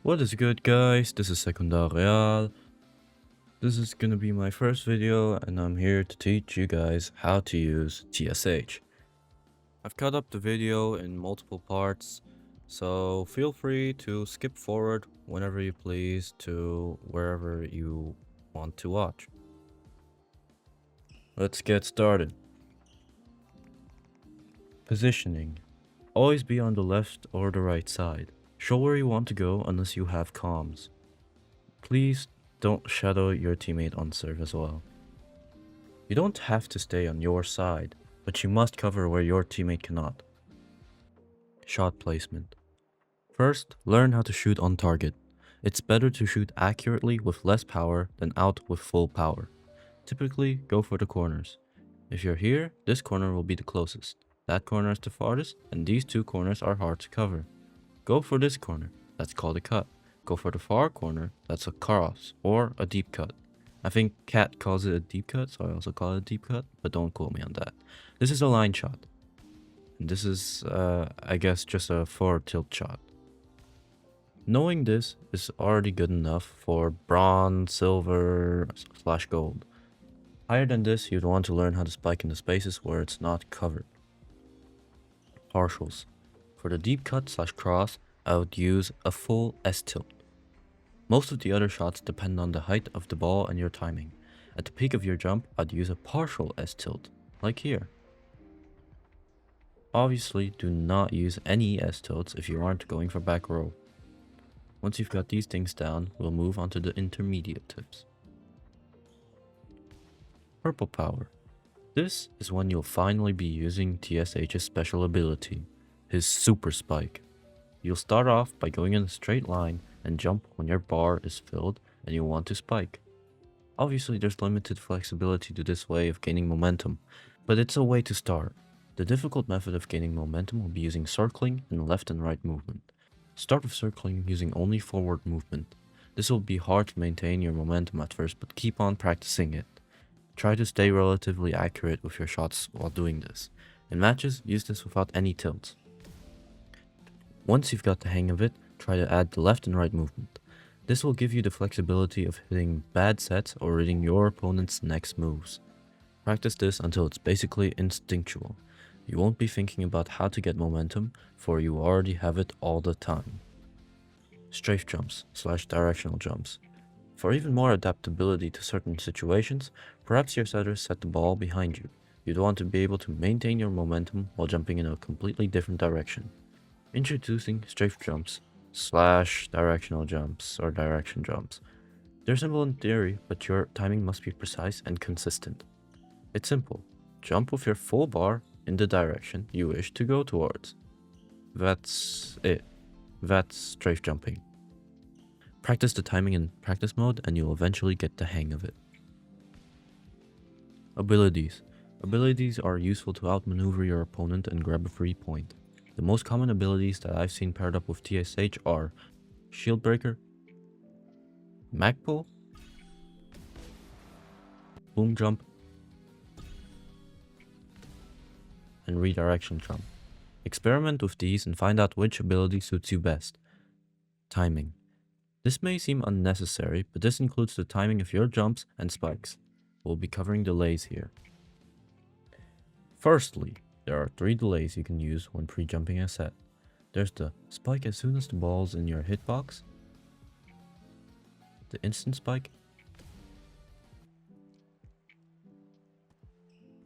What is good, guys? This is Secundareal. This is gonna be my first video and I'm here to teach you guys how to use TSH. I've cut up the video in multiple parts, so feel free to skip forward whenever you please to wherever you want to watch. Let's get started. Positioning. Always be on the left or the right side. Show where you want to go unless you have comms. Please don't shadow your teammate on serve as well. You don't have to stay on your side, but you must cover where your teammate cannot. Shot placement. First, learn how to shoot on target. It's better to shoot accurately with less power than out with full power. Typically, go for the corners. If you're here, this corner will be the closest. That corner is the farthest, and these two corners are hard to cover. Go for this corner, that's called a cut. Go for the far corner, that's a cross, or a deep cut. I think Cat calls it a deep cut, so I also call it a deep cut, but don't quote me on that. This is a line shot. And this is, I guess, just a forward tilt shot. Knowing this is already good enough for bronze, silver, / gold. Higher than this, you'd want to learn how to spike in the spaces where it's not covered. Partials. For the deep cut / cross, I would use a full S-tilt. Most of the other shots depend on the height of the ball and your timing. At the peak of your jump, I'd use a partial S-tilt, like here. Obviously, do not use any S-tilts if you aren't going for back row. Once you've got these things down, we'll move on to the intermediate tips. Purple power. This is when you'll finally be using TSH's special ability, his super spike. You'll start off by going in a straight line and jump when your bar is filled and you want to spike. Obviously there's limited flexibility to this way of gaining momentum, but it's a way to start. The difficult method of gaining momentum will be using circling and left and right movement. Start with circling using only forward movement. This will be hard to maintain your momentum at first, but keep on practicing it. Try to stay relatively accurate with your shots while doing this. In matches, use this without any tilts. Once you've got the hang of it, try to add the left and right movement. This will give you the flexibility of hitting bad sets or reading your opponent's next moves. Practice this until it's basically instinctual. You won't be thinking about how to get momentum, for you already have it all the time. Strafe jumps / directional jumps. For even more adaptability to certain situations, perhaps your setters set the ball behind you. You'd want to be able to maintain your momentum while jumping in a completely different direction. Introducing strafe jumps / directional jumps or direction jumps. They're simple in theory, but your timing must be precise and consistent. It's simple. Jump with your full bar in the direction you wish to go towards. That's it. That's strafe jumping. Practice the timing in practice mode and you'll eventually get the hang of it. Abilities. Abilities are useful to outmaneuver your opponent and grab a free point. The most common abilities that I've seen paired up with TSH are Shield Breaker, Mag Pull, Boom Jump, and Redirection Jump. Experiment with these and find out which ability suits you best. Timing. This may seem unnecessary, but this includes the timing of your jumps and spikes. We'll be covering delays here. Firstly, there are 3 delays you can use when pre-jumping a set. There's the spike as soon as the ball's in your hitbox, the instant spike,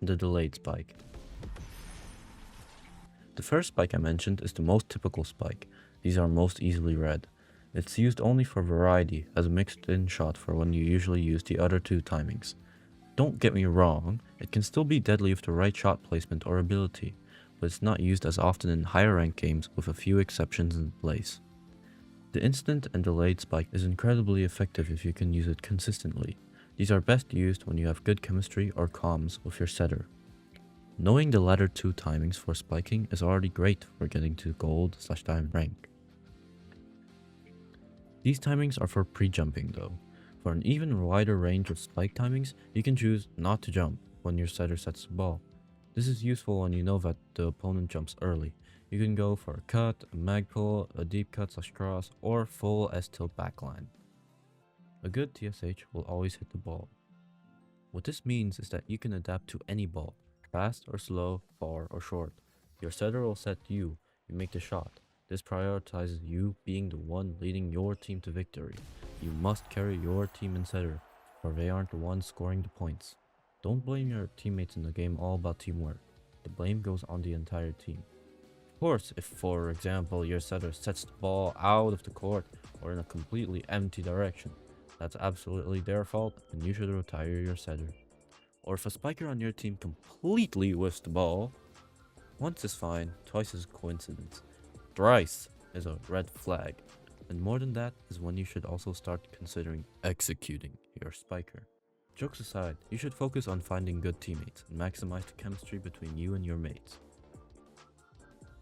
and the delayed spike. The first spike I mentioned is the most typical spike. These are most easily read. It's used only for variety as a mixed-in shot for when you usually use the other 2 timings. Don't get me wrong, it can still be deadly with the right shot placement or ability, but it's not used as often in higher ranked games with a few exceptions in place. The instant and delayed spike is incredibly effective if you can use it consistently. These are best used when you have good chemistry or comms with your setter. Knowing the latter 2 timings for spiking is already great for getting to gold / diamond rank. These timings are for pre-jumping though. For an even wider range of spike timings, you can choose not to jump when your setter sets the ball. This is useful when you know that the opponent jumps early. You can go for a cut, a mag pull, a deep cut/cross, or full S-tilt backline. A good TSH will always hit the ball. What this means is that you can adapt to any ball, fast or slow, far or short. Your setter will set you make the shot. This prioritizes you being the one leading your team to victory. You must carry your team and setter, for they aren't the ones scoring the points. Don't blame your teammates in the game all about teamwork. The blame goes on the entire team. Of course, if for example your setter sets the ball out of the court or in a completely empty direction, that's absolutely their fault and you should retire your setter. Or if a spiker on your team completely whiffs the ball, once is fine, twice is a coincidence. Thrice is a red flag. And more than that is when you should also start considering executing your spiker. Jokes aside, you should focus on finding good teammates and maximize the chemistry between you and your mates.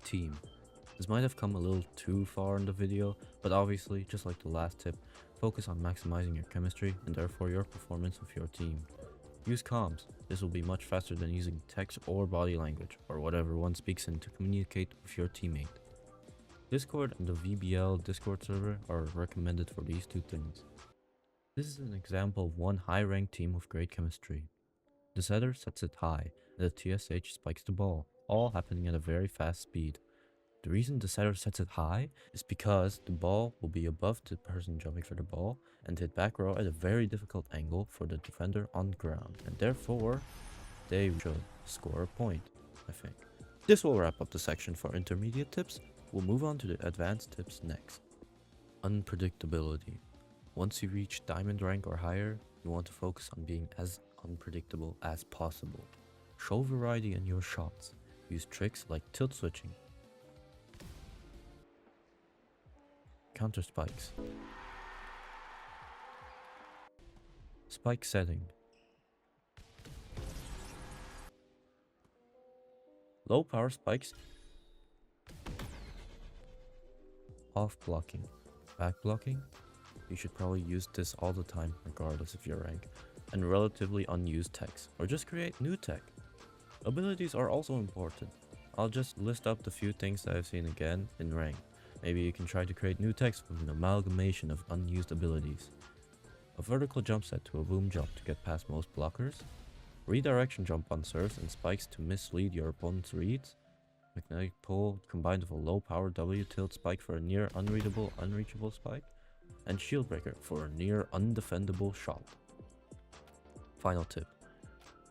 Team. This might have come a little too far in the video, but obviously, just like the last tip, focus on maximizing your chemistry and therefore your performance with your team. Use comms. This will be much faster than using text or body language, or whatever one speaks in to communicate with your teammate. Discord and the VBL Discord server are recommended for these two things. This is an example of one high-ranked team with great chemistry. The setter sets it high, and the TSH spikes the ball, all happening at a very fast speed. The reason the setter sets it high is because the ball will be above the person jumping for the ball and hit back row at a very difficult angle for the defender on the ground, and therefore they should score a point, I think. This will wrap up the section for intermediate tips. We'll move on to the advanced tips next. Unpredictability. Once you reach diamond rank or higher, you want to focus on being as unpredictable as possible. Show variety in your shots. Use tricks like tilt switching, counter spikes, spike setting, low power spikes, off blocking, back blocking. You should probably use this all the time regardless of your rank, and relatively unused techs, or just create new tech. Abilities are also important. I'll just list up the few things that I've seen again in rank. Maybe you can try to create new techs with an amalgamation of unused abilities. A vertical jump set to a boom jump to get past most blockers. Redirection jump on serves and spikes to mislead your opponent's reads. Magnetic pull combined with a low power W tilt spike for a near unreadable unreachable spike. And shield breaker for a near undefendable shot. Final tip.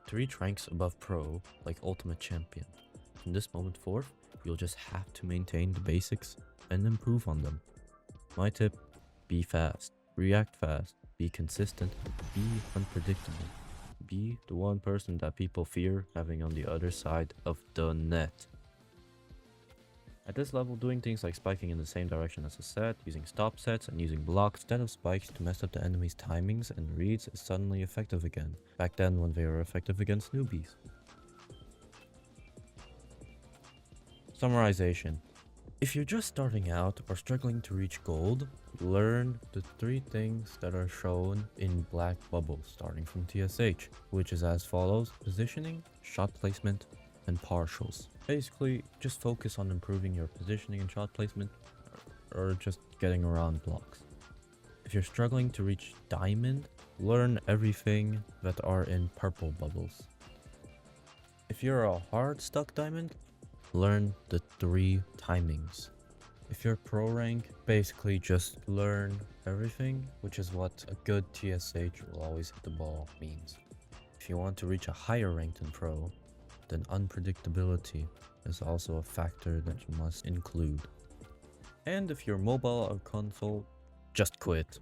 To reach ranks above pro, like Ultimate Champion, from this moment forth, you'll just have to maintain the basics and improve on them. My tip, be fast, react fast, be consistent, be unpredictable. Be the one person that people fear having on the other side of the net. At this level, doing things like spiking in the same direction as a set, using stop sets, and using blocks instead of spikes to mess up the enemy's timings and reads is suddenly effective again, back then when they were effective against newbies. Summarization. If you're just starting out or struggling to reach gold, learn the 3 things that are shown in black bubbles starting from TSH, which is as follows: positioning, shot placement, and partials. Basically, just focus on improving your positioning and shot placement, or just getting around blocks. If you're struggling to reach diamond, learn everything that are in purple bubbles. If you're a hard stuck diamond, learn the 3 timings. If you're pro rank, basically just learn everything, which is what a good TSH will always hit the ball means. If you want to reach a higher rank than pro, then unpredictability is also a factor that you must include. And if you're mobile or console, just quit.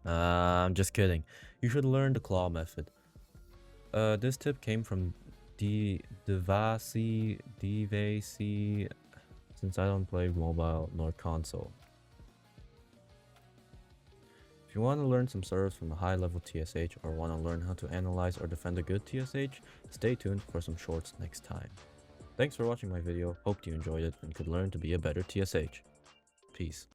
I'm just kidding. You should learn the claw method. This tip came from Devasi, since I don't play mobile nor console. If you want to learn some serves from a high level TSH or want to learn how to analyze or defend a good TSH, stay tuned for some shorts next time. Thanks for watching my video, hope you enjoyed it and could learn to be a better TSH. Peace.